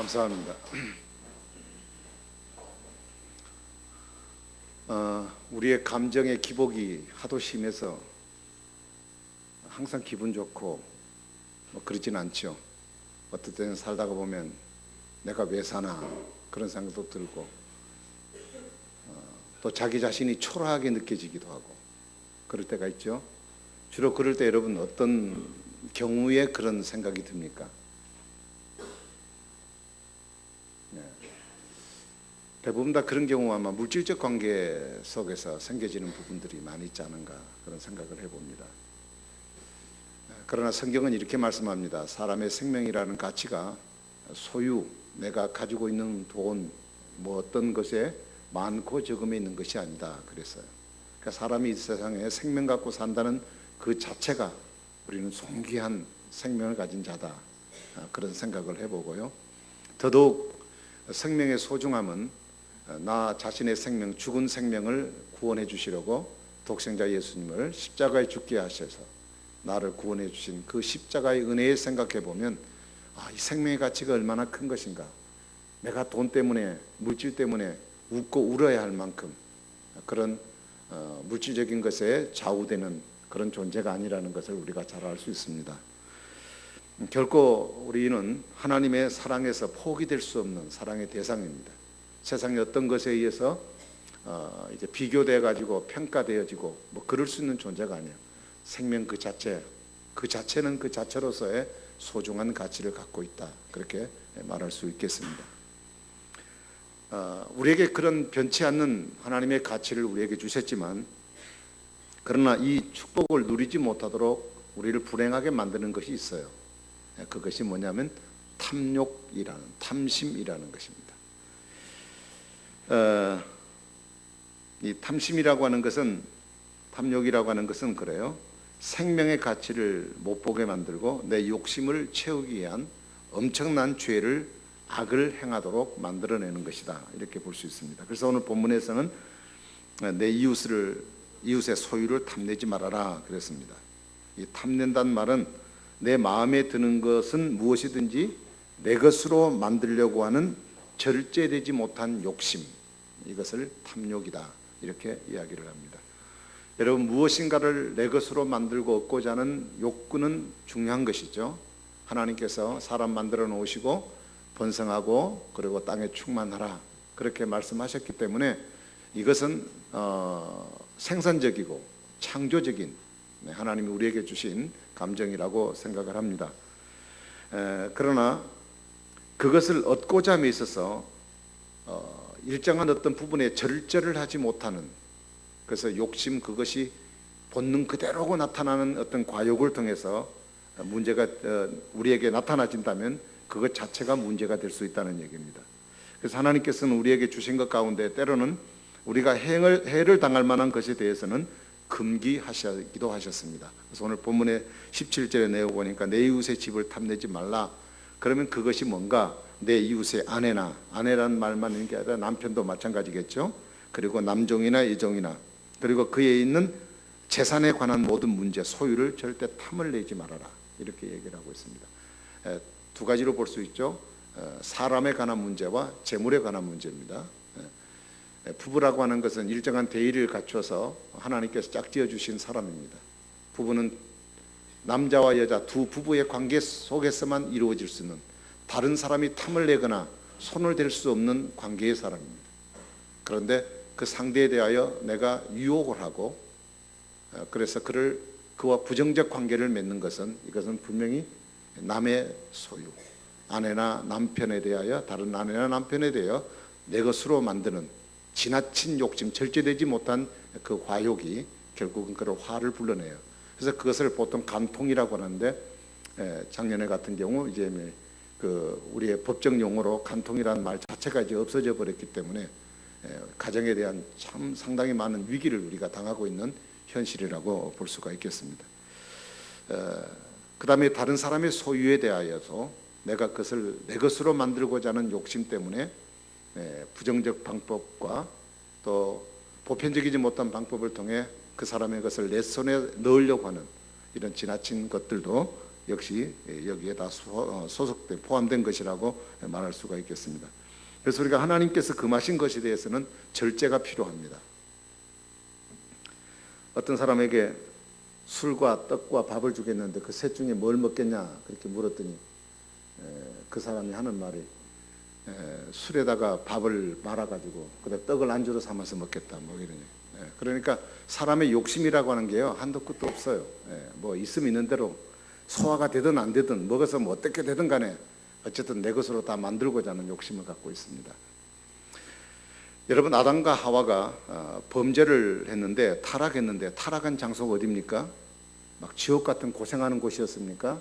감사합니다. 우리의 감정의 기복이 하도 심해서 항상 기분 좋고 그러진 않죠. 어떨 때는 살다가 보면 내가 왜 사나 그런 생각도 들고 또 자기 자신이 초라하게 느껴지기도 하고 그럴 때가 있죠. 주로 그럴 때 여러분 어떤 경우에 그런 생각이 듭니까? 대부분 다 그런 경우 아마 물질적 관계 속에서 생겨지는 부분들이 많이 있지 않은가 그런 생각을 해봅니다. 그러나 성경은 이렇게 말씀합니다. 사람의 생명이라는 가치가 소유, 내가 가지고 있는 돈, 어떤 것에 많고 적음에 있는 것이 아니다 그랬어요. 그러니까 사람이 이 세상에 생명 갖고 산다는 그 자체가 우리는 존귀한 생명을 가진 자다 그런 생각을 해보고요. 더더욱 생명의 소중함은 나 자신의 생명, 죽은 생명을 구원해 주시려고 독생자 예수님을 십자가에 죽게 하셔서 나를 구원해 주신 그 십자가의 은혜에 생각해 보면 이 생명의 가치가 얼마나 큰 것인가. 내가 돈 때문에, 물질 때문에 웃고 울어야 할 만큼 그런 물질적인 것에 좌우되는 그런 존재가 아니라는 것을 우리가 잘 알 수 있습니다. 결코 우리는 하나님의 사랑에서 포기될 수 없는 사랑의 대상입니다. 세상의 어떤 것에 의해서 이제 비교돼 가지고 평가되어지고 그럴 수 있는 존재가 아니에요. 생명 그 자체는 그 자체로서의 소중한 가치를 갖고 있다. 그렇게 말할 수 있겠습니다. 우리에게 그런 변치 않는 하나님의 가치를 우리에게 주셨지만 그러나 이 축복을 누리지 못하도록 우리를 불행하게 만드는 것이 있어요. 그것이 뭐냐면 탐심이라는 것입니다. 이 탐심이라고 하는 것은, 탐욕이라고 하는 것은 그래요. 생명의 가치를 못 보게 만들고 내 욕심을 채우기 위한 엄청난 죄를, 악을 행하도록 만들어내는 것이다. 이렇게 볼 수 있습니다. 그래서 오늘 본문에서는 내 이웃의 소유를 탐내지 말아라 그랬습니다. 이 탐낸다는 말은 내 마음에 드는 것은 무엇이든지 내 것으로 만들려고 하는 절제되지 못한 욕심, 이것을 탐욕이다 이렇게 이야기를 합니다. 여러분, 무엇인가를 내 것으로 만들고 얻고자 하는 욕구는 중요한 것이죠. 하나님께서 사람 만들어 놓으시고 번성하고 그리고 땅에 충만하라 그렇게 말씀하셨기 때문에 이것은 생산적이고 창조적인 하나님이 우리에게 주신 감정이라고 생각을 합니다. 그러나 그것을 얻고자 함에 있어서 일정한 어떤 부분에 절제를 하지 못하는, 그래서 욕심, 그것이 본능 그대로고 나타나는 어떤 과욕을 통해서 문제가 우리에게 나타나진다면 그것 자체가 문제가 될 수 있다는 얘기입니다. 그래서 하나님께서는 우리에게 주신 것 가운데 때로는 우리가 해를 당할 만한 것에 대해서는 금기하시기도 하셨습니다. 그래서 오늘 본문의 17절에 내용 보니까 내 이웃의 집을 탐내지 말라. 그러면 그것이 뭔가, 내 이웃의 아내라는 말만 있는 게 아니라 남편도 마찬가지겠죠. 그리고 남종이나 여종이나 그리고 그에 있는 재산에 관한 모든 문제, 소유를 절대 탐을 내지 말아라 이렇게 얘기를 하고 있습니다. 두 가지로 볼 수 있죠. 사람에 관한 문제와 재물에 관한 문제입니다. 부부라고 하는 것은 일정한 대의를 갖춰서 하나님께서 짝지어 주신 사람입니다. 부부는 남자와 여자 두 부부의 관계 속에서만 이루어질 수 있는, 다른 사람이 탐을 내거나 손을 댈 수 없는 관계의 사람입니다. 그런데 그 상대에 대하여 내가 유혹을 하고 그래서 그와 부정적 관계를 맺는 것은, 이것은 분명히 남의 소유, 아내나 남편에 대하여, 다른 아내나 남편에 대하여 내 것으로 만드는 지나친 욕심, 절제되지 못한 그 과욕이 결국은 그런 화를 불러내요. 그래서 그것을 보통 간통이라고 하는데, 작년에 같은 경우 이제 우리의 법정 용어로 간통이라는 말 자체가 이제 없어져 버렸기 때문에 가정에 대한 참 상당히 많은 위기를 우리가 당하고 있는 현실이라고 볼 수가 있겠습니다. 그 다음에 다른 사람의 소유에 대하여서 내가 그것을 내 것으로 만들고자 하는 욕심 때문에 부정적 방법과 또 보편적이지 못한 방법을 통해 그 사람의 것을 내 손에 넣으려고 하는 이런 지나친 것들도 역시 여기에 다 소속돼 포함된 것이라고 말할 수가 있겠습니다. 그래서 우리가 하나님께서 금하신 것에 대해서는 절제가 필요합니다. 어떤 사람에게 술과 떡과 밥을 주겠는데 그 셋 중에 뭘 먹겠냐 그렇게 물었더니 그 사람이 하는 말이 술에다가 밥을 말아가지고 그다음 떡을 안주로 삼아서 먹겠다 뭐 이러니. 그러니까 사람의 욕심이라고 하는 게요 한도 끝도 없어요. 뭐 있으면 있는 대로 소화가 되든 안 되든 먹어서 뭐 어떻게 되든 간에 어쨌든 내 것으로 다 만들고자 하는 욕심을 갖고 있습니다. 여러분, 아담과 하와가 범죄를 했는데 타락했는데 타락한 장소가 어디입니까? 막 지옥 같은 고생하는 곳이었습니까?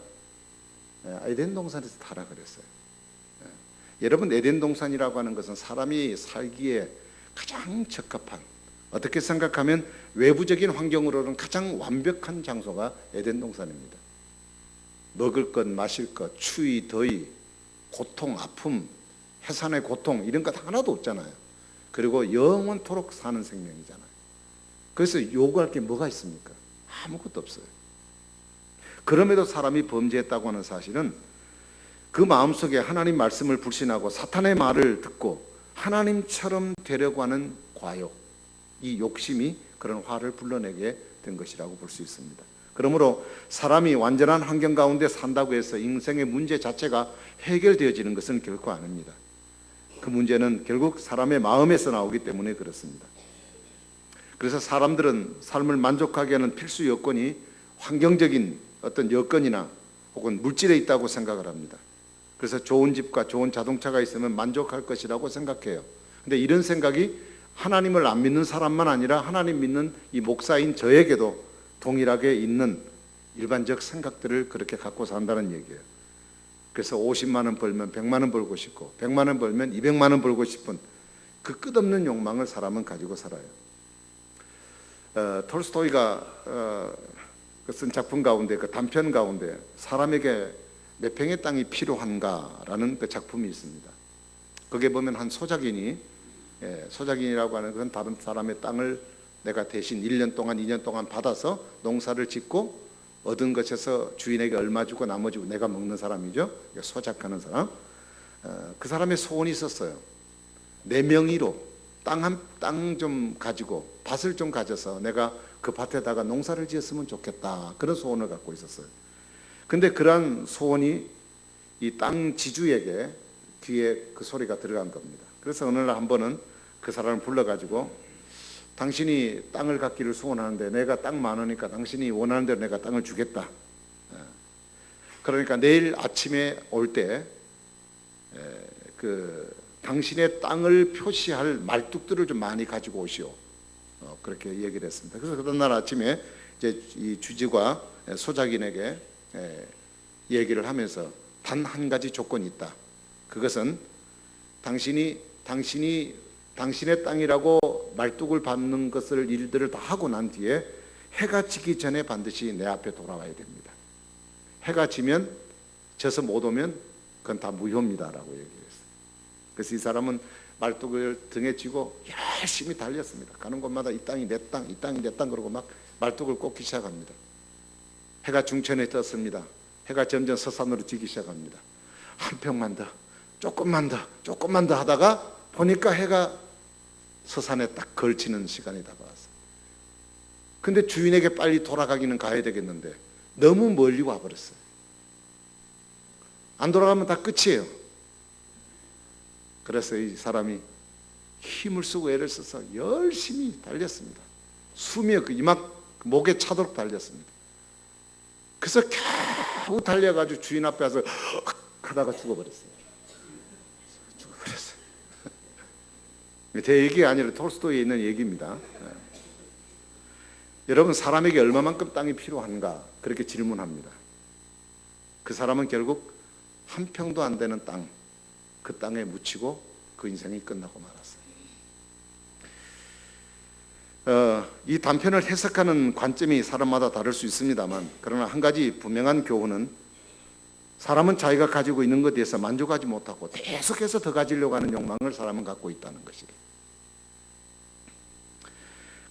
에덴 동산에서 타락을 했어요. 여러분, 에덴 동산이라고 하는 것은 사람이 살기에 가장 적합한, 어떻게 생각하면 외부적인 환경으로는 가장 완벽한 장소가 에덴 동산입니다. 먹을 것, 마실 것, 추위, 더위, 고통, 아픔, 해산의 고통 이런 것 하나도 없잖아요. 그리고 영원토록 사는 생명이잖아요. 그래서 요구할 게 뭐가 있습니까? 아무것도 없어요. 그럼에도 사람이 범죄했다고 하는 사실은 그 마음속에 하나님 말씀을 불신하고 사탄의 말을 듣고 하나님처럼 되려고 하는 과욕, 이 욕심이 그런 화를 불러내게 된 것이라고 볼 수 있습니다. 그러므로 사람이 완전한 환경 가운데 산다고 해서 인생의 문제 자체가 해결되어지는 것은 결코 아닙니다. 그 문제는 결국 사람의 마음에서 나오기 때문에 그렇습니다. 그래서 사람들은 삶을 만족하게 하는 필수 여건이 환경적인 어떤 여건이나 혹은 물질에 있다고 생각을 합니다. 그래서 좋은 집과 좋은 자동차가 있으면 만족할 것이라고 생각해요. 근데 이런 생각이 하나님을 안 믿는 사람만 아니라 하나님 믿는 이 목사인 저에게도 동일하게 있는 일반적 생각들을 그렇게 갖고 산다는 얘기예요. 그래서 50만 원 벌면 100만 원 벌고 싶고 100만 원 벌면 200만 원 벌고 싶은 그 끝없는 욕망을 사람은 가지고 살아요. 톨스토이가 쓴 작품 가운데 그 단편 가운데 사람에게 몇 평의 땅이 필요한가라는 그 작품이 있습니다. 거기에 보면 한 소작인이 소작인이라고 하는 것은 다른 사람의 땅을 내가 대신 1년 동안 2년 동안 받아서 농사를 짓고 얻은 것에서 주인에게 얼마 주고 나머지 내가 먹는 사람이죠. 소작하는 사람. 그 사람의 소원이 있었어요. 내 명의로 땅 좀 가지고 밭을 좀 가져서 내가 그 밭에다가 농사를 지었으면 좋겠다. 그런 소원을 갖고 있었어요. 근데 그러한 소원이 이 땅 지주에게 귀에 그 소리가 들어간 겁니다. 그래서 어느 날 한 번은 그 사람을 불러가지고 당신이 땅을 갖기를 소원하는데 내가 땅 많으니까 당신이 원하는 대로 내가 땅을 주겠다. 그러니까 내일 아침에 올 때 그 당신의 땅을 표시할 말뚝들을 좀 많이 가지고 오시오. 그렇게 얘기를 했습니다. 그래서 그런 날 아침에 이제 이 주지가 소작인에게 얘기를 하면서 단 한 가지 조건이 있다. 그것은 당신의 땅이라고 말뚝을 받는 것을 일들을 다 하고 난 뒤에 해가 지기 전에 반드시 내 앞에 돌아와야 됩니다. 해가 지면 져서 못 오면 그건 다 무효입니다라고 얘기했어요. 그래서 이 사람은 말뚝을 등에 쥐고 열심히 달렸습니다. 가는 곳마다 이 땅이 내 땅, 이 땅이 내 땅 그러고 막 말뚝을 꽂기 시작합니다. 해가 중천에 떴습니다. 해가 점점 서산으로 지기 시작합니다. 한 평만 더, 조금만 더 하다가 보니까 해가 서산에 딱 걸치는 시간이 다가왔어요. 근데 주인에게 빨리 돌아가기는 가야 되겠는데 너무 멀리 와버렸어요. 안 돌아가면 다 끝이에요. 그래서 이 사람이 힘을 쓰고 애를 써서 열심히 달렸습니다. 숨이 이막 목에 차도록 달렸습니다. 그래서 겨우 달려가지고 주인 앞에 와서 하다가 죽어버렸어요. 제 얘기가 아니라 톨스토이에 있는 얘기입니다. 여러분, 사람에게 얼마만큼 땅이 필요한가 그렇게 질문합니다. 그 사람은 결국 한 평도 안 되는 땅, 그 땅에 묻히고 그 인생이 끝나고 말았어요. 이 단편을 해석하는 관점이 사람마다 다를 수 있습니다만, 그러나 한 가지 분명한 교훈은 사람은 자기가 가지고 있는 것에 대해서 만족하지 못하고 계속해서 더 가지려고 하는 욕망을 사람은 갖고 있다는 것이에요.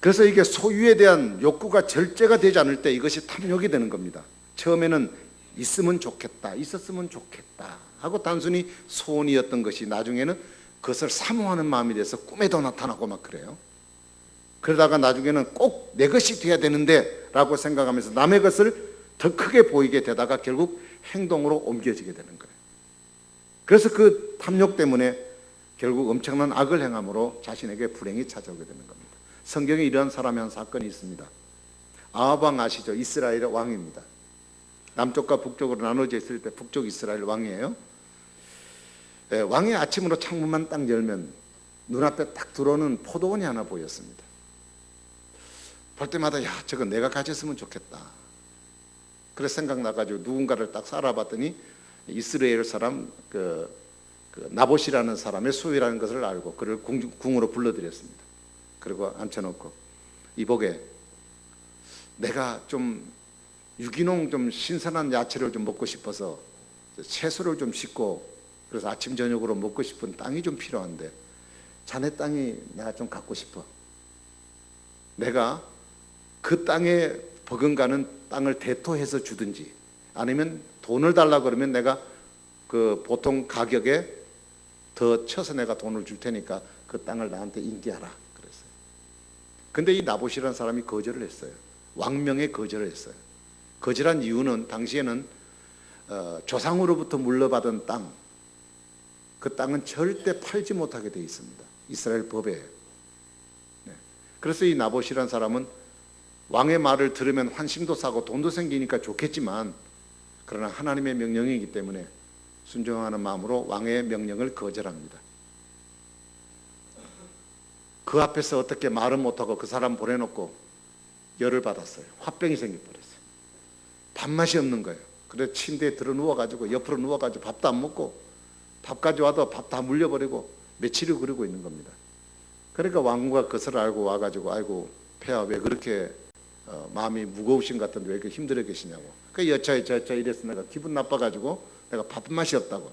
그래서 이게 소유에 대한 욕구가 절제가 되지 않을 때 이것이 탐욕이 되는 겁니다. 처음에는 있으면 좋겠다, 있었으면 좋겠다 하고 단순히 소원이었던 것이 나중에는 그것을 사모하는 마음이 돼서 꿈에도 나타나고 막 그래요. 그러다가 나중에는 꼭 내 것이 돼야 되는데 라고 생각하면서 남의 것을 더 크게 보이게 되다가 결국 행동으로 옮겨지게 되는 거예요. 그래서 그 탐욕 때문에 결국 엄청난 악을 행함으로 자신에게 불행이 찾아오게 되는 겁니다. 성경에 이러한 사람의 한 사건이 있습니다. 아합 왕 아시죠? 이스라엘의 왕입니다. 남쪽과 북쪽으로 나눠져 있을 때 북쪽 이스라엘 왕이에요. 왕이 아침으로 창문만 딱 열면 눈앞에 딱 들어오는 포도원이 하나 보였습니다. 볼 때마다 야, 저거 내가 가졌으면 좋겠다. 그래서 생각나가지고 누군가를 딱 살아봤더니 이스라엘 사람 그 나봇이라는 사람의 소유라는 것을 알고 그를 궁으로 불러들였습니다. 그리고 앉혀놓고 이복에 내가 좀 유기농 좀 신선한 야채를 좀 먹고 싶어서 채소를 좀 싣고 그래서 아침 저녁으로 먹고 싶은 땅이 좀 필요한데 자네 땅이 내가 좀 갖고 싶어. 내가 그 땅에 버금가는 땅을 대토해서 주든지 아니면 돈을 달라 그러면 내가 그 보통 가격에 더 쳐서 내가 돈을 줄 테니까 그 땅을 나한테 인계하라 그랬어요. 근데 이 나봇이라는 사람이 거절을 했어요. 왕명에 거절을 했어요. 거절한 이유는 당시에는 조상으로부터 물려받은 땅, 그 땅은 절대 팔지 못하게 되어 있습니다. 이스라엘 법에. 네. 그래서 이 나봇이라는 사람은 왕의 말을 들으면 환심도 사고 돈도 생기니까 좋겠지만 그러나 하나님의 명령이기 때문에 순종하는 마음으로 왕의 명령을 거절합니다. 그 앞에서 어떻게 말은 못하고 그 사람 보내놓고 열을 받았어요. 화병이 생겨버렸어요. 밥맛이 없는 거예요. 그래서 침대에 들어 누워가지고 옆으로 누워가지고 밥도 안 먹고 밥 가져와도 밥 다 물려버리고 며칠을 그러고 있는 겁니다. 그러니까 왕후가 그것을 알고 와가지고 아이고 폐하 왜 그렇게 마음이 무거우신 것 같은데 왜 이렇게 힘들어 계시냐고. 그 여차 이래서 내가 기분 나빠가지고 내가 밥맛이 없다고.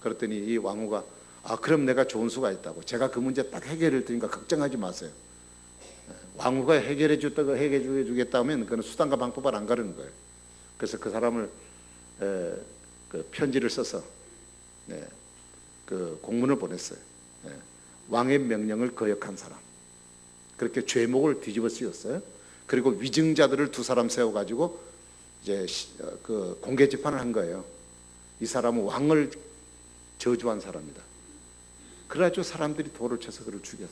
그랬더니 이 왕후가 그럼 내가 좋은 수가 있다고. 제가 그 문제 딱 해결할 테니까 걱정하지 마세요. 왕후가 해결해 주겠다 하면 그건 수단과 방법을 안 가르는 거예요. 그래서 그 사람을 그 편지를 써서 그 공문을 보냈어요. 왕의 명령을 거역한 사람. 그렇게 죄목을 뒤집어 씌웠어요. 그리고 위증자들을 두 사람 세워가지고 이제 그 공개 재판을 한 거예요. 이 사람은 왕을 저주한 사람이다. 그래가지고 사람들이 돌을 쳐서 그를 죽였어.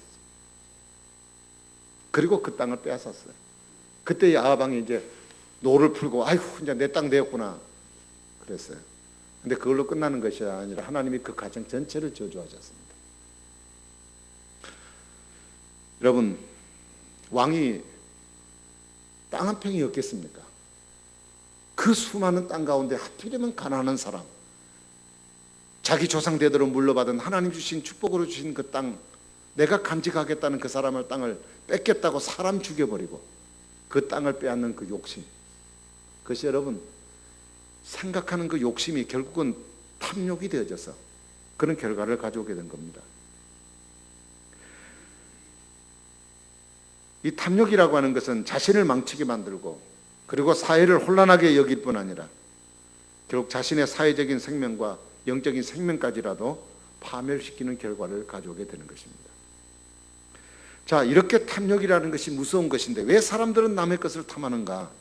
그리고 그 땅을 빼앗았어요. 그때 아합 왕이 이제 노를 풀고 아이고 이제 내 땅 되었구나 그랬어요. 근데 그걸로 끝나는 것이 아니라 하나님이 그 가정 전체를 저주하셨습니다. 여러분, 왕이 땅 한 평이 없겠습니까? 그 수많은 땅 가운데 하필이면 가난한 사람, 자기 조상 대대로 물려받은 하나님 주신 축복으로 주신 그 땅, 내가 간직하겠다는 그 사람의 땅을 뺏겠다고 사람 죽여버리고 그 땅을 빼앗는 그 욕심, 그것이 여러분 생각하는 그 욕심이 결국은 탐욕이 되어져서 그런 결과를 가져오게 된 겁니다. 이 탐욕이라고 하는 것은 자신을 망치게 만들고 그리고 사회를 혼란하게 여길 뿐 아니라 결국 자신의 사회적인 생명과 영적인 생명까지라도 파멸시키는 결과를 가져오게 되는 것입니다. 자, 이렇게 탐욕이라는 것이 무서운 것인데 왜 사람들은 남의 것을 탐하는가?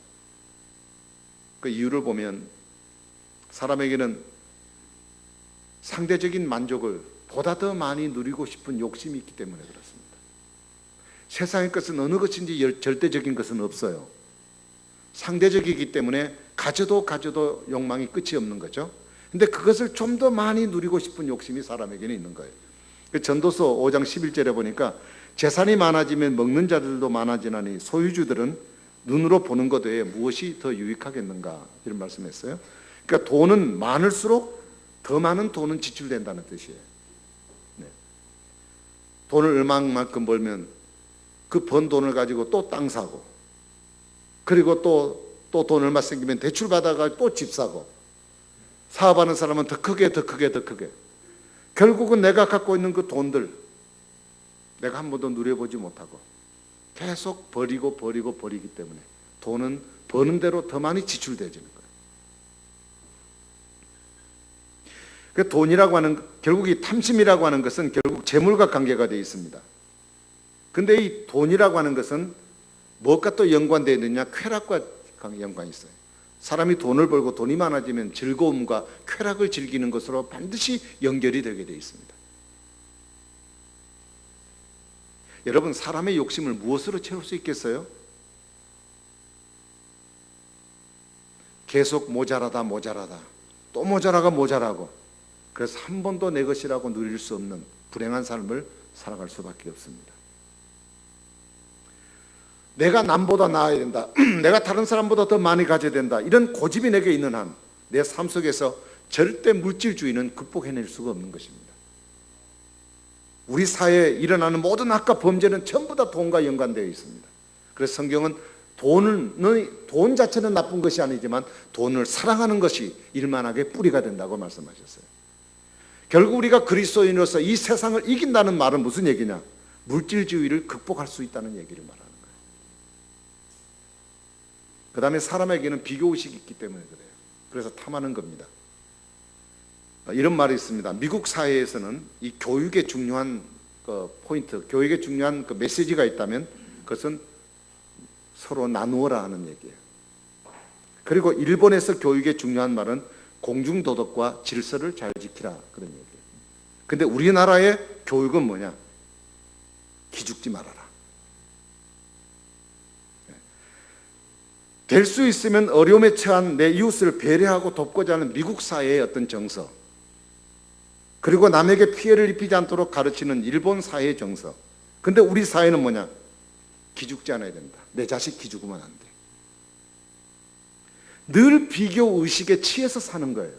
그 이유를 보면 사람에게는 상대적인 만족을 보다 더 많이 누리고 싶은 욕심이 있기 때문에 그렇습니다. 세상의 것은 어느 것인지 절대적인 것은 없어요. 상대적이기 때문에 가져도 욕망이 끝이 없는 거죠. 근데 그것을 좀 더 많이 누리고 싶은 욕심이 사람에게는 있는 거예요. 전도서 5장 11절에 보니까 재산이 많아지면 먹는 자들도 많아지나니 소유주들은 눈으로 보는 것 외에 무엇이 더 유익하겠는가 이런 말씀했어요. 그러니까 돈은 많을수록 더 많은 돈은 지출된다는 뜻이에요. 네. 돈을 얼마만큼 벌면 그 번 돈을 가지고 또 땅 사고 그리고 또 돈 얼마 생기면 대출 받아가 또 집 사고 사업하는 사람은 더 크게 결국은 내가 갖고 있는 그 돈들 내가 한 번도 누려보지 못하고 계속 버리기 때문에 돈은 버는 대로 더 많이 지출되어지는 거예요. 그 돈이라고 하는, 결국 이 탐심이라고 하는 것은 결국 재물과 관계가 되어 있습니다. 근데 이 돈이라고 하는 것은 무엇과 또 연관되어 있느냐? 쾌락과 연관이 있어요. 사람이 돈을 벌고 돈이 많아지면 즐거움과 쾌락을 즐기는 것으로 반드시 연결이 되게 되어 있습니다. 여러분, 사람의 욕심을 무엇으로 채울 수 있겠어요? 계속 모자라다 또 모자라고 그래서 한 번도 내 것이라고 누릴 수 없는 불행한 삶을 살아갈 수밖에 없습니다. 내가 남보다 나아야 된다, 내가 다른 사람보다 더 많이 가져야 된다, 이런 고집이 내게 있는 한 내 삶 속에서 절대 물질주의는 극복해낼 수가 없는 것입니다. 우리 사회에 일어나는 모든 악과 범죄는 전부 다 돈과 연관되어 있습니다. 그래서 성경은 돈 자체는 나쁜 것이 아니지만 돈을 사랑하는 것이 일만하게 뿌리가 된다고 말씀하셨어요. 결국 우리가 그리스도인으로서 이 세상을 이긴다는 말은 무슨 얘기냐? 물질주의를 극복할 수 있다는 얘기를 말하는 거예요. 그 다음에 사람에게는 비교의식이 있기 때문에 그래요. 그래서 탐하는 겁니다. 이런 말이 있습니다. 미국 사회에서는 이 교육의 중요한 포인트, 교육의 중요한 메시지가 있다면 그것은 서로 나누어라 하는 얘기예요. 그리고 일본에서 교육의 중요한 말은 공중도덕과 질서를 잘 지키라, 그런 얘기예요. 근데 우리나라의 교육은 뭐냐? 기죽지 말아라. 될 수 있으면 어려움에 처한 내 이웃을 배려하고 돕고자 하는 미국 사회의 어떤 정서, 그리고 남에게 피해를 입히지 않도록 가르치는 일본 사회의 정서. 근데 우리 사회는 뭐냐? 기죽지 않아야 된다. 내 자식 기죽으면 안 돼. 늘 비교 의식에 취해서 사는 거예요.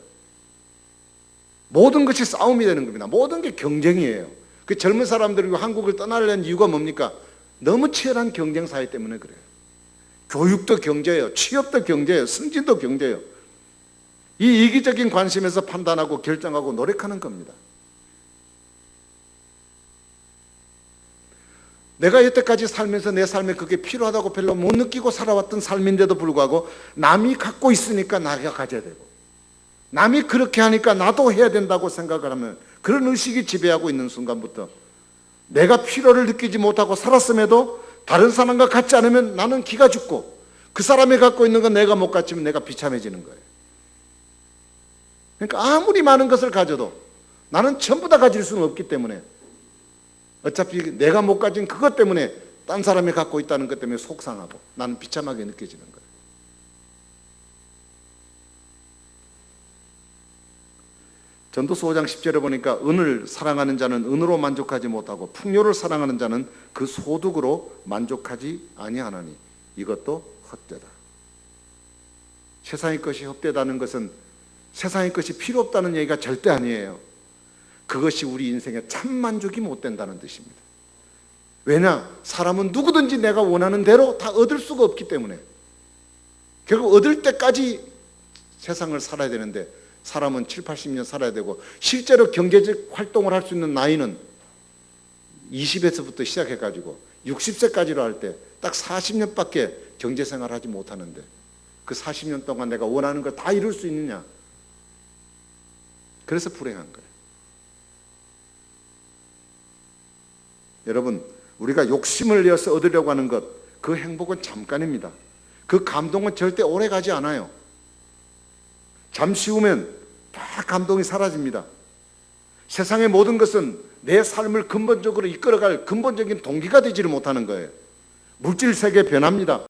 모든 것이 싸움이 되는 겁니다. 모든 게 경쟁이에요. 그 젊은 사람들이 한국을 떠나려는 이유가 뭡니까? 너무 치열한 경쟁 사회 때문에 그래요. 교육도 경제예요. 취업도 경제예요. 승진도 경제예요. 이 이기적인 관심에서 판단하고 결정하고 노력하는 겁니다. 내가 여태까지 살면서 내 삶에 그게 필요하다고 별로 못 느끼고 살아왔던 삶인데도 불구하고 남이 갖고 있으니까 나가 가져야 되고, 남이 그렇게 하니까 나도 해야 된다고 생각을 하면, 그런 의식이 지배하고 있는 순간부터 내가 필요를 느끼지 못하고 살았음에도 다른 사람과 같지 않으면 나는 기가 죽고, 그 사람이 갖고 있는 건 내가 못 갖추면 내가 비참해지는 거예요. 그러니까 아무리 많은 것을 가져도 나는 전부 다 가질 수는 없기 때문에, 어차피 내가 못 가진 그것 때문에 딴 사람이 갖고 있다는 것 때문에 속상하고 나는 비참하게 느껴지는 거예요. 전도서 5장 10절에 보니까 은을 사랑하는 자는 은으로 만족하지 못하고 풍요를 사랑하는 자는 그 소득으로 만족하지 아니하나니 이것도 헛되다. 세상의 것이 헛되다는 것은 세상의 것이 필요 없다는 얘기가 절대 아니에요. 그것이 우리 인생의 참 만족이 못 된다는 뜻입니다. 왜냐? 사람은 누구든지 내가 원하는 대로 다 얻을 수가 없기 때문에, 결국 얻을 때까지 세상을 살아야 되는데 사람은 7, 80년 살아야 되고, 실제로 경제적 활동을 할 수 있는 나이는 20에서부터 시작해가지고 60세까지로 할 때 딱 40년밖에 경제생활을 하지 못하는데, 그 40년 동안 내가 원하는 걸 다 이룰 수 있느냐? 그래서 불행한 거예요. 여러분, 우리가 욕심을 내어서 얻으려고 하는 것, 그 행복은 잠깐입니다. 그 감동은 절대 오래 가지 않아요. 잠시 후면 다 감동이 사라집니다. 세상의 모든 것은 내 삶을 근본적으로 이끌어갈 근본적인 동기가 되지를 못하는 거예요. 물질 세계 변합니다.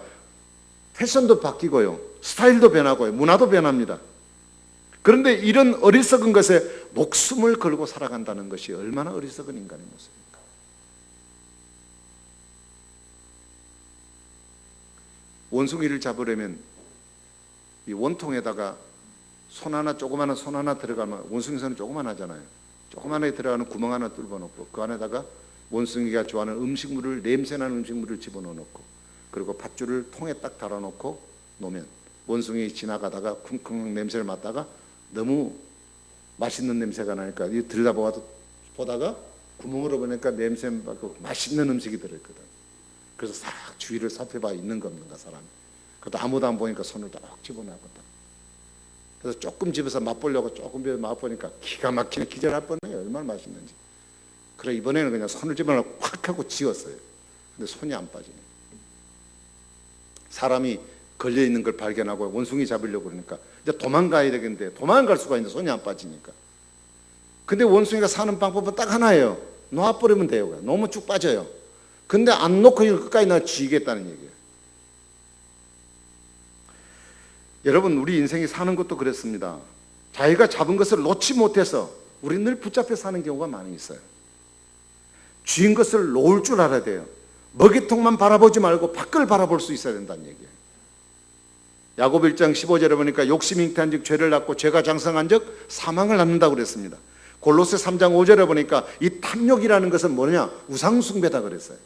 패션도 바뀌고요, 스타일도 변하고요, 문화도 변합니다. 그런데 이런 어리석은 것에 목숨을 걸고 살아간다는 것이 얼마나 어리석은 인간의 모습입니까? 원숭이를 잡으려면 이 원통에다가 조그마한 손 하나 들어가면, 원숭이 손은 조그만하잖아요. 조그만하게 들어가는 구멍 하나 뚫어 놓고 그 안에다가 원숭이가 좋아하는 음식물을, 냄새나는 음식물을 집어넣어 놓고, 그리고 밧줄을 통에 딱 달아 놓고 놓으면 원숭이 지나가다가 쿵쿵 냄새를 맡다가 너무 맛있는 냄새가 나니까 들여다보다가 구멍으로 보니까 냄새 맡고 맛있는 음식이 들어있거든. 그래서 싹 주위를 살펴봐, 있는가 없는가 사람이. 그래도 아무도 안 보니까 손을 딱 집어넣었다. 그래서 조금 집에서 맛보려고 조금 집에서 맛보니까 기가 막히게 기절할 뻔해요. 얼마나 맛있는지. 그래 이번에는 그냥 손을 집어넣고 확 하고 지웠어요. 근데 손이 안 빠지네. 사람이 걸려있는 걸 발견하고 원숭이 잡으려고 그러니까 이제 도망가야 되겠는데 도망갈 수가 있는데 손이 안 빠지니까. 근데 원숭이가 사는 방법은 딱 하나예요. 놓아버리면 돼요. 놓으면 쭉 빠져요. 근데 안 놓고 이걸 끝까지 나 쥐겠다는 얘기예요. 여러분 우리 인생이 사는 것도 그렇습니다. 자기가 잡은 것을 놓지 못해서 우리 늘 붙잡혀 사는 경우가 많이 있어요. 쥐인 것을 놓을 줄 알아야 돼요. 먹이통만 바라보지 말고 밖을 바라볼 수 있어야 된다는 얘기예요. 야고보 1장 15절에 보니까 욕심이 잉태한즉 죄를 낳고 죄가 장성한즉 사망을 낳는다고 그랬습니다. 골로새 3장 5절에 보니까 이 탐욕이라는 것은 뭐냐? 우상숭배다 그랬어요.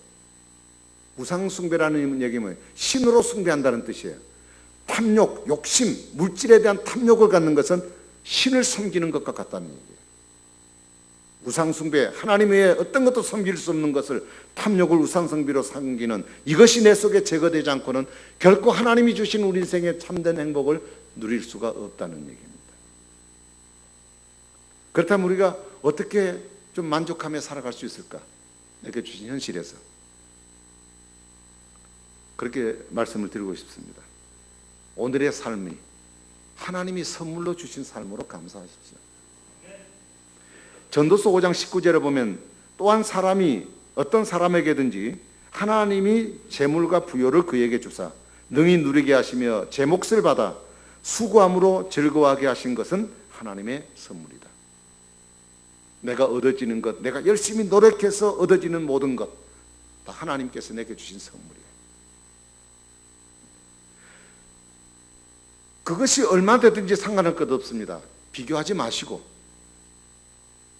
우상숭배라는 얘기는 뭐예요? 신으로 숭배한다는 뜻이에요. 탐욕, 욕심, 물질에 대한 탐욕을 갖는 것은 신을 섬기는 것과 같다는 얘기예요. 우상숭배, 하나님 외에 어떤 것도 섬길 수 없는 것을 탐욕을 우상숭배로 섬기는 이것이 내 속에 제거되지 않고는 결코 하나님이 주신 우리 인생의 참된 행복을 누릴 수가 없다는 얘기입니다. 그렇다면 우리가 어떻게 좀 만족하며 살아갈 수 있을까? 내게 주신 현실에서 그렇게 말씀을 드리고 싶습니다. 오늘의 삶이 하나님이 선물로 주신 삶으로 감사하십시오. 전도서 5장 19절에 보면 또한 사람이 어떤 사람에게든지 하나님이 재물과 부요를 그에게 주사 능히 누리게 하시며 제 몫을 받아 수고함으로 즐거워하게 하신 것은 하나님의 선물이다. 내가 얻어지는 것, 내가 열심히 노력해서 얻어지는 모든 것 다 하나님께서 내게 주신 선물이에요. 그것이 얼마 되든지 상관할 것 없습니다. 비교하지 마시고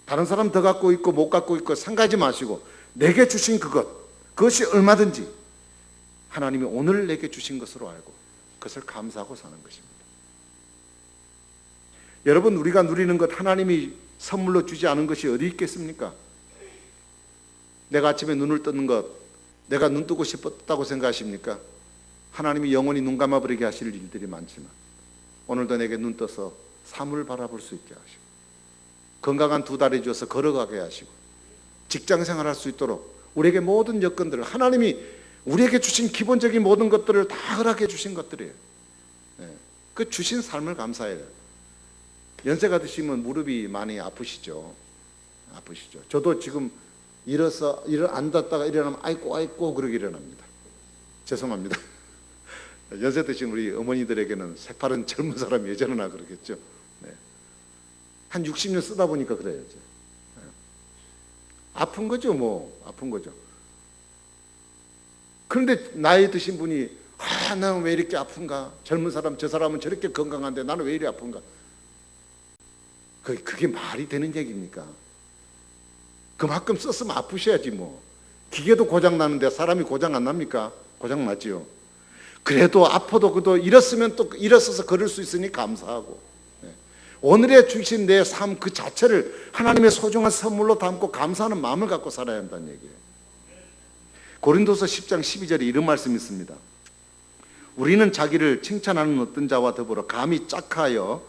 다른 사람 더 갖고 있고 못 갖고 있고 상가하지 마시고 내게 주신 그것이 얼마든지 하나님이 오늘 내게 주신 것으로 알고 그것을 감사하고 사는 것입니다. 여러분 우리가 누리는 것 하나님이 선물로 주지 않은 것이 어디 있겠습니까? 내가 아침에 눈을 뜨는 것 내가 눈 뜨고 싶었다고 생각하십니까? 하나님이 영원히 눈 감아버리게 하실 일들이 많지만 오늘도 내게 눈 떠서 삶을 바라볼 수 있게 하시고 건강한 두 다리 주어서 걸어가게 하시고 직장 생활할 수 있도록 우리에게 모든 여건들을 하나님이 우리에게 주신 기본적인 모든 것들을 다 허락해 주신 것들이에요. 그 주신 삶을 감사해요. 연세가 드시면 무릎이 많이 아프시죠. 저도 지금 앉았다가 일어나면 아이고 그러게 일어납니다. 죄송합니다. 연세 드신 우리 어머니들에게는 새파란 젊은 사람이 예전에나 그러겠죠. 한 60년 쓰다 보니까 그래요. 아픈 거죠, 아픈 거죠. 그런데 나이 드신 분이 나는 왜 이렇게 아픈가? 젊은 사람, 저 사람은 저렇게 건강한데 나는 왜 이렇게 아픈가? 그게 말이 되는 얘기입니까? 그만큼 썼으면 아프셔야지 뭐. 기계도 고장 나는데 사람이 고장 안 납니까? 고장 나지요. 그래도 아파도 그도 일었으면 또 일어서서 걸을 수 있으니 감사하고 오늘의 주신 내 삶 그 자체를 하나님의 소중한 선물로 담고 감사하는 마음을 갖고 살아야 한다는 얘기예요. 고린도서 10장 12절에 이런 말씀이 있습니다. 우리는 자기를 칭찬하는 어떤 자와 더불어 감히 짝하여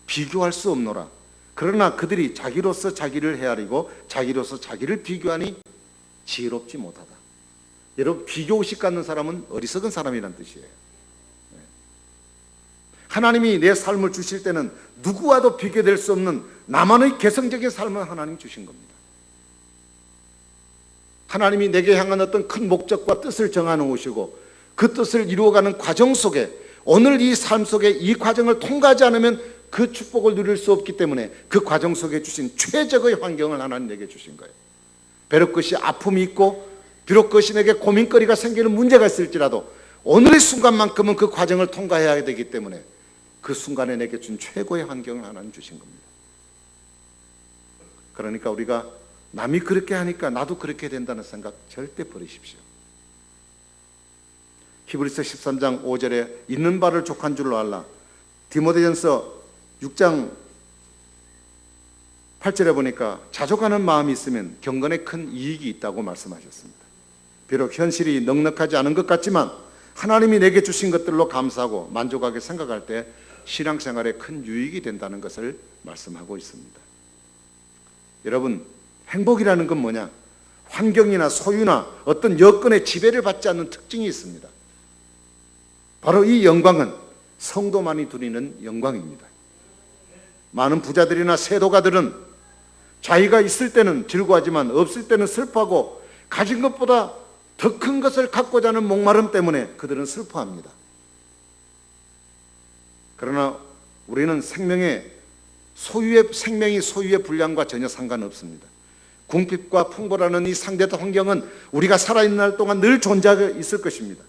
비교할 수 없노라. 그러나 그들이 자기로서 자기를 헤아리고 자기로서 자기를 비교하니 지혜롭지 못하다. 여러분 비교의식 갖는 사람은 어리석은 사람이란 뜻이에요. 하나님이 내 삶을 주실 때는 누구와도 비교될 수 없는 나만의 개성적인 삶을 하나님 주신 겁니다. 하나님이 내게 향한 어떤 큰 목적과 뜻을 정해놓으시고 그 뜻을 이루어가는 과정 속에 오늘 이 삶 속에 이 과정을 통과하지 않으면 그 축복을 누릴 수 없기 때문에 그 과정 속에 주신 최적의 환경을 하나님 내게 주신 거예요. 비록 그것이 아픔이 있고 비록 그것이 내게 고민거리가 생기는 문제가 있을지라도 오늘의 순간만큼은 그 과정을 통과해야 되기 때문에 그 순간에 내게 준 최고의 환경을 하나님 주신 겁니다. 그러니까 우리가 남이 그렇게 하니까 나도 그렇게 된다는 생각 절대 버리십시오. 히브리서 13장 5절에 있는 바를 족한 줄로 알라. 디모데전서 6장 8절에 보니까 자족하는 마음이 있으면 경건에 큰 이익이 있다고 말씀하셨습니다. 비록 현실이 넉넉하지 않은 것 같지만 하나님이 내게 주신 것들로 감사하고 만족하게 생각할 때 신앙생활에 큰 유익이 된다는 것을 말씀하고 있습니다. 여러분, 행복이라는 건 뭐냐? 환경이나 소유나 어떤 여건의 지배를 받지 않는 특징이 있습니다. 바로 이 영광은 성도만이 누리는 영광입니다. 많은 부자들이나 세도가들은 자기가 있을 때는 즐거워하지만 없을 때는 슬퍼하고 가진 것보다 더 큰 것을 갖고자 하는 목마름 때문에 그들은 슬퍼합니다. 그러나 우리는 생명이 소유의 분량과 전혀 상관없습니다. 궁핍과 풍부라는 이 상대적 환경은 우리가 살아있는 날 동안 늘 존재하고 있을 것입니다.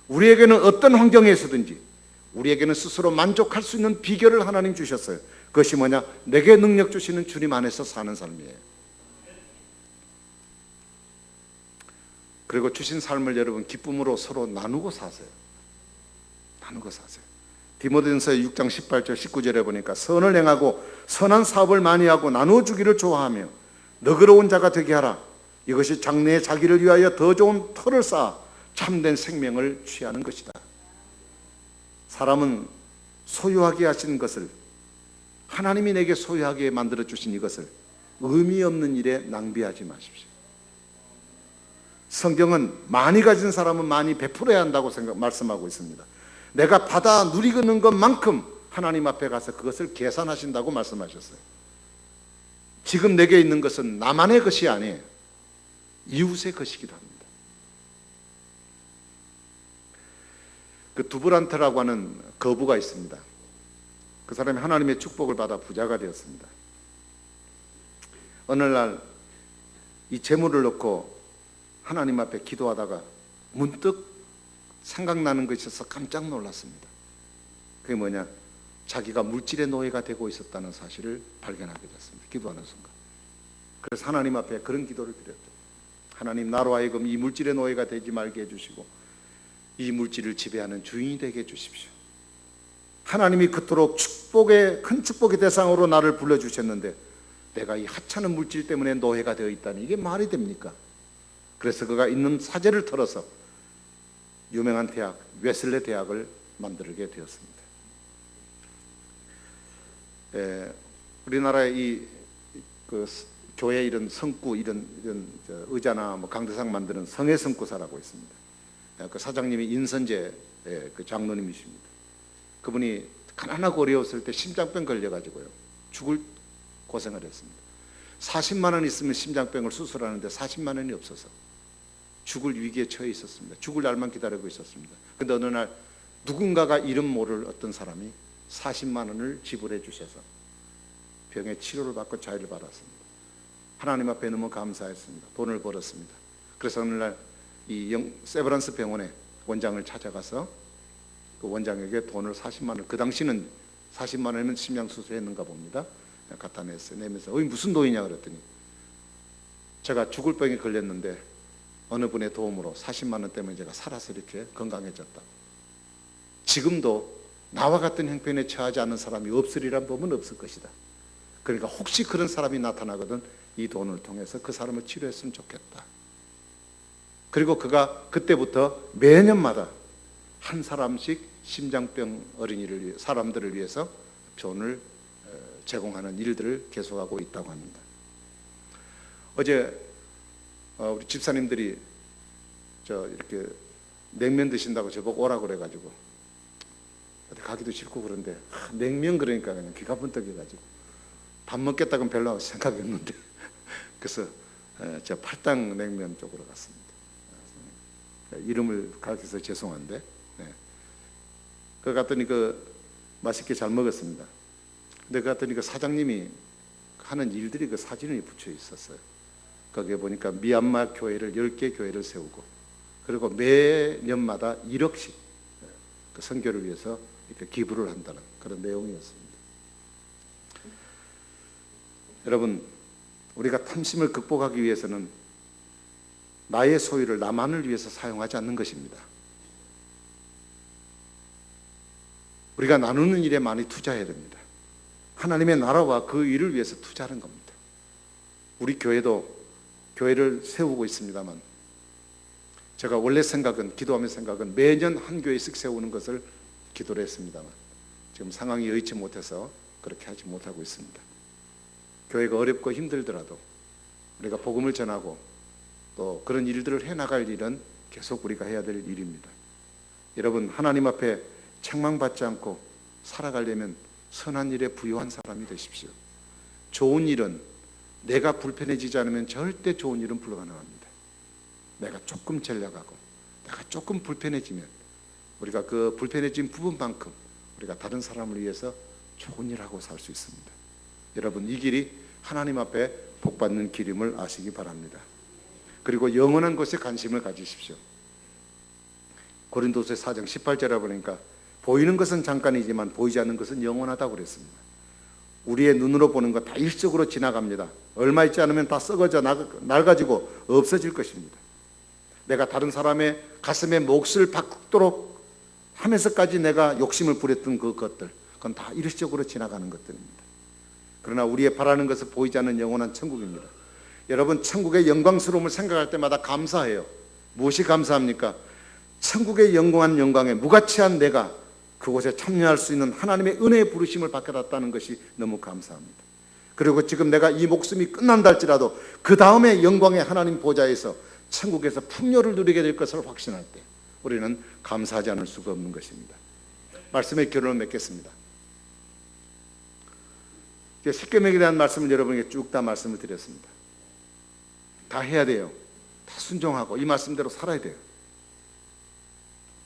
우리에게는 어떤 환경에서든지 우리에게는 스스로 만족할 수 있는 비결을 하나님 주셨어요. 그것이 뭐냐? 내게 능력 주시는 주님 안에서 사는 삶이에요. 그리고 주신 삶을 여러분 기쁨으로 서로 나누고 사세요. 나누고 사세요. 디모데전서 6장 18절 19절에 보니까 선을 행하고 선한 사업을 많이 하고 나누어 주기를 좋아하며 너그러운 자가 되게 하라. 이것이 장래에 자기를 위하여 더 좋은 터를 쌓아 참된 생명을 취하는 것이다. 사람은 소유하게 하신 것을, 하나님이 내게 소유하게 만들어 주신 이것을 의미 없는 일에 낭비하지 마십시오. 성경은 많이 가진 사람은 많이 베풀어야 한다고 말씀하고 있습니다. 내가 받아 누리는 것만큼 하나님 앞에 가서 그것을 계산하신다고 말씀하셨어요. 지금 내게 있는 것은 나만의 것이 아니에요. 이웃의 것이기도 합니다. 그 두브란트라고 하는 거부가 있습니다. 그 사람이 하나님의 축복을 받아 부자가 되었습니다. 어느 날 이 재물을 놓고 하나님 앞에 기도하다가 문득 생각나는 것이 있어서 깜짝 놀랐습니다. 그게 뭐냐? 자기가 물질의 노예가 되고 있었다는 사실을 발견하게 됐습니다. 기도하는 순간. 그래서 하나님 앞에 그런 기도를 드렸죠. 하나님, 나로 하여금 이 물질의 노예가 되지 말게 해주시고 이 물질을 지배하는 주인이 되게 해주십시오. 하나님이 그토록 큰 축복의 대상으로 나를 불러주셨는데 내가 이 하찮은 물질 때문에 노예가 되어 있다니 이게 말이 됩니까? 그래서 그가 있는 사재를 털어서 유명한 대학, 웨슬레 대학을 만들게 되었습니다. 우리나라의 교회 이런 성구, 이런 의자나 강대상 만드는 성의 성구사라고 있습니다. 그 사장님이 인선재 그 장로님이십니다. 그분이 가난하고 어려웠을 때 심장병 걸려가지고요, 죽을 고생을 했습니다. 40만 원 있으면 심장병을 수술하는데 40만 원이 없어서 죽을 위기에 처해 있었습니다. 죽을 날만 기다리고 있었습니다. 그런데 어느 날 누군가가 이름 모를 어떤 사람이 40만 원을 지불해 주셔서 병의 치료를 받고 자유를 받았습니다. 하나님 앞에 너무 감사했습니다. 돈을 벌었습니다. 그래서 어느 날 이 세브란스 병원의 원장을 찾아가서 그 원장에게 돈을 40만 원, 그 당시는 40만 원이면 심장수술했는가 봅니다. 갖다 냈어요. 내면서 무슨 돈이냐 그랬더니 제가 죽을 병에 걸렸는데 어느 분의 도움으로 40만 원 때문에 제가 살아서 이렇게 건강해졌다. 지금도 나와 같은 형편에 처하지 않는 사람이 없으리란 법은 없을 것이다. 그러니까 혹시 그런 사람이 나타나거든 이 돈을 통해서 그 사람을 치료했으면 좋겠다. 그리고 그가 그때부터 매년마다 한 사람씩 심장병 사람들을 위해서 돈을 제공하는 일들을 계속하고 있다고 합니다. 어제 우리 집사님들이 이렇게 냉면 드신다고 저보고 오라고 그래가지고 어디 가기도 싫고 그런데 냉면 그러니까 그냥 기가 번뜩해가지고 밥 먹겠다고는 별로 생각이 없는데 그래서 저 팔당 냉면 쪽으로 갔습니다. 이름을 가르쳐서 죄송한데 그 갔더니 맛있게 잘 먹었습니다. 근데 그 갔더니 그 사장님이 하는 일들이 그 사진이 붙여 있었어요. 거기에 보니까 미얀마 교회를 10개 교회를 세우고 그리고 매년마다 1억씩 그 선교를 위해서 이렇게 기부를 한다는 그런 내용이었습니다. 여러분, 우리가 탐심을 극복하기 위해서는 나의 소유를 나만을 위해서 사용하지 않는 것입니다. 우리가 나누는 일에 많이 투자해야 됩니다. 하나님의 나라와 그 일을 위해서 투자하는 겁니다. 우리 교회도 교회를 세우고 있습니다만 제가 원래 기도하며 생각은 매년 한 교회씩 세우는 것을 기도를 했습니다만 지금 상황이 여의치 못해서 그렇게 하지 못하고 있습니다. 교회가 어렵고 힘들더라도 우리가 복음을 전하고 또 그런 일들을 해나갈 일은 계속 우리가 해야 될 일입니다. 여러분, 하나님 앞에 책망받지 않고 살아가려면 선한 일에 부유한 사람이 되십시오. 좋은 일은 내가 불편해지지 않으면 절대 좋은 일은 불가능합니다. 내가 조금 전략하고 내가 조금 불편해지면 우리가 그 불편해진 부분만큼 우리가 다른 사람을 위해서 좋은 일을 하고 살 수 있습니다. 여러분, 이 길이 하나님 앞에 복받는 길임을 아시기 바랍니다. 그리고 영원한 것에 관심을 가지십시오. 고린도서 4장 18절에 보니까 보이는 것은 잠깐이지만 보이지 않는 것은 영원하다고 그랬습니다. 우리의 눈으로 보는 것 다 일적으로 지나갑니다. 얼마 있지 않으면 다 썩어져 낡아지고 없어질 것입니다. 내가 다른 사람의 가슴에 몫을 박도록 하면서까지 내가 욕심을 부렸던 그것들, 그건 다 일시적으로 지나가는 것들입니다. 그러나 우리의 바라는 것은 보이지 않는 영원한 천국입니다. 여러분, 천국의 영광스러움을 생각할 때마다 감사해요. 무엇이 감사합니까? 천국의 영광한 영광에 무가치한 내가 그곳에 참여할 수 있는 하나님의 은혜의 부르심을 받게 됐다는 것이 너무 감사합니다. 그리고 지금 내가 이 목숨이 끝난다 할지라도 그 다음에 영광의 하나님 보좌에서 천국에서 풍요를 누리게 될 것을 확신할 때 우리는 감사하지 않을 수가 없는 것입니다. 말씀의 결론을 맺겠습니다. 십계명에 대한 말씀을 여러분에게 쭉 다 말씀을 드렸습니다. 다 해야 돼요. 다 순종하고 이 말씀대로 살아야 돼요.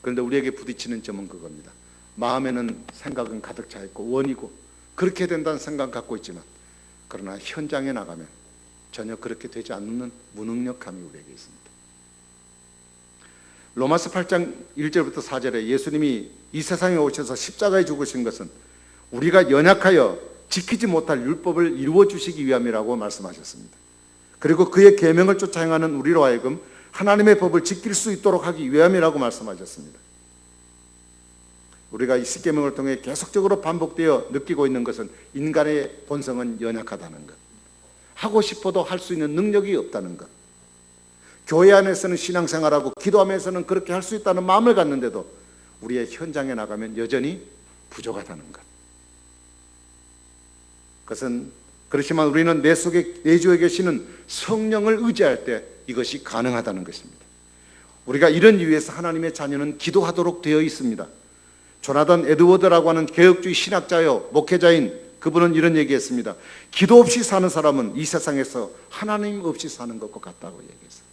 그런데 우리에게 부딪히는 점은 그겁니다. 마음에는 생각은 가득 차 있고 원이고 그렇게 된다는 생각 갖고 있지만 그러나 현장에 나가면 전혀 그렇게 되지 않는 무능력함이 우리에게 있습니다. 로마서 8장 1절부터 4절에 예수님이 이 세상에 오셔서 십자가에 죽으신 것은 우리가 연약하여 지키지 못할 율법을 이루어 주시기 위함이라고 말씀하셨습니다. 그리고 그의 계명을 쫓아 행하는 우리로 하여금 하나님의 법을 지킬 수 있도록 하기 위함이라고 말씀하셨습니다. 우리가 이 십계명을 통해 계속적으로 반복되어 느끼고 있는 것은 인간의 본성은 연약하다는 것, 하고 싶어도 할 수 있는 능력이 없다는 것, 교회 안에서는 신앙생활하고 기도하면서는 그렇게 할 수 있다는 마음을 갖는데도 우리의 현장에 나가면 여전히 부족하다는 것. 그것은 그렇지만 우리는 내 속에 내주에 계시는 성령을 의지할 때 이것이 가능하다는 것입니다. 우리가 이런 이유에서 하나님의 자녀는 기도하도록 되어 있습니다. 조나단 에드워드라고 하는 개혁주의 신학자요 목회자인 그분은 이런 얘기했습니다. 기도 없이 사는 사람은 이 세상에서 하나님 없이 사는 것과 같다고 얘기했어요.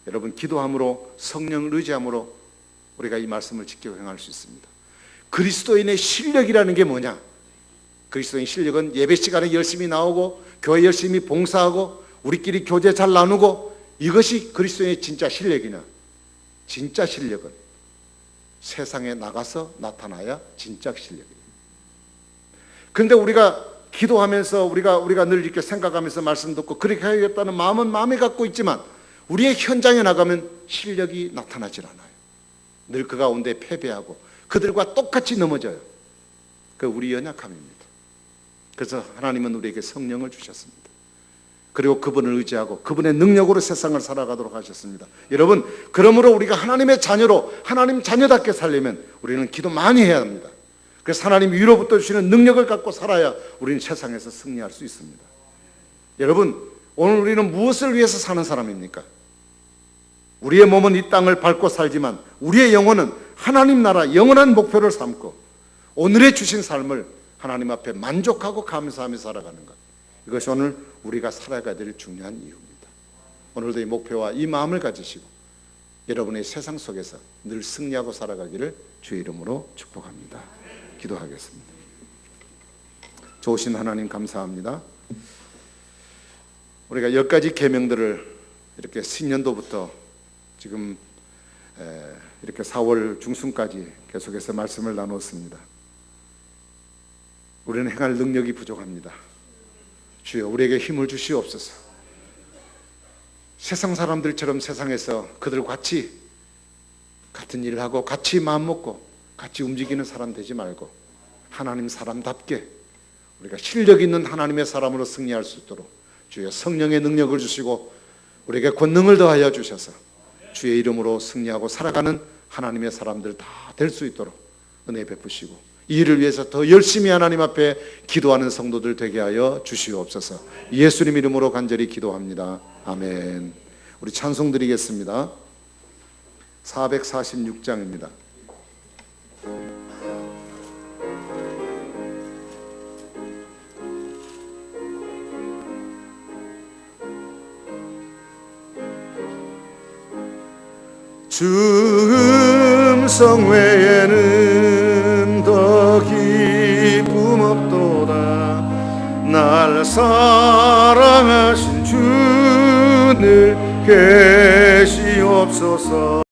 여러분, 기도함으로 성령을 의지함으로 우리가 이 말씀을 지켜 행할 수 있습니다. 그리스도인의 실력이라는 게 뭐냐? 그리스도인 실력은 예배 시간에 열심히 나오고 교회 열심히 봉사하고 우리끼리 교제 잘 나누고 이것이 그리스도인의 진짜 실력이냐? 진짜 실력은 세상에 나가서 나타나야 진짜 실력입니다. 그런데 우리가 기도하면서 우리가 늘 이렇게 생각하면서 말씀 듣고 그렇게 해야겠다는 마음은 마음에 갖고 있지만 우리의 현장에 나가면 실력이 나타나질 않아요. 늘 그 가운데 패배하고 그들과 똑같이 넘어져요. 그 우리 연약함입니다. 그래서 하나님은 우리에게 성령을 주셨습니다. 그리고 그분을 의지하고 그분의 능력으로 세상을 살아가도록 하셨습니다. 여러분, 그러므로 우리가 하나님의 자녀로 하나님 자녀답게 살려면 우리는 기도 많이 해야 합니다. 그래서 하나님 위로부터 주시는 능력을 갖고 살아야 우리는 세상에서 승리할 수 있습니다. 여러분, 오늘 우리는 무엇을 위해서 사는 사람입니까? 우리의 몸은 이 땅을 밟고 살지만 우리의 영혼은 하나님 나라 영원한 목표를 삼고 오늘의 주신 삶을 하나님 앞에 만족하고 감사하며 살아가는 것, 이것이 오늘 우리가 살아가야 될 중요한 이유입니다. 오늘도 이 목표와 이 마음을 가지시고 여러분의 세상 속에서 늘 승리하고 살아가기를 주의 이름으로 축복합니다. 기도하겠습니다. 좋으신 하나님 감사합니다. 우리가 10가지 계명들을 이렇게 신년도부터 지금 이렇게 4월 중순까지 계속해서 말씀을 나눴습니다. 우리는 행할 능력이 부족합니다. 주여, 우리에게 힘을 주시옵소서. 세상 사람들처럼 세상에서 그들 같이 같은 일을 하고 같이 마음 먹고 같이 움직이는 사람 되지 말고 하나님 사람답게 우리가 실력 있는 하나님의 사람으로 승리할 수 있도록 주여 성령의 능력을 주시고 우리에게 권능을 더하여 주셔서 주의 이름으로 승리하고 살아가는 하나님의 사람들 다 될 수 있도록 은혜 베푸시고 이 일을 위해서 더 열심히 하나님 앞에 기도하는 성도들 되게 하여 주시옵소서. 예수님 이름으로 간절히 기도합니다. 아멘. 우리 찬송 드리겠습니다. 446장입니다. 주 음성 외에는 더 기쁨 없도다. 날 사랑하신 주늘 계시옵소서.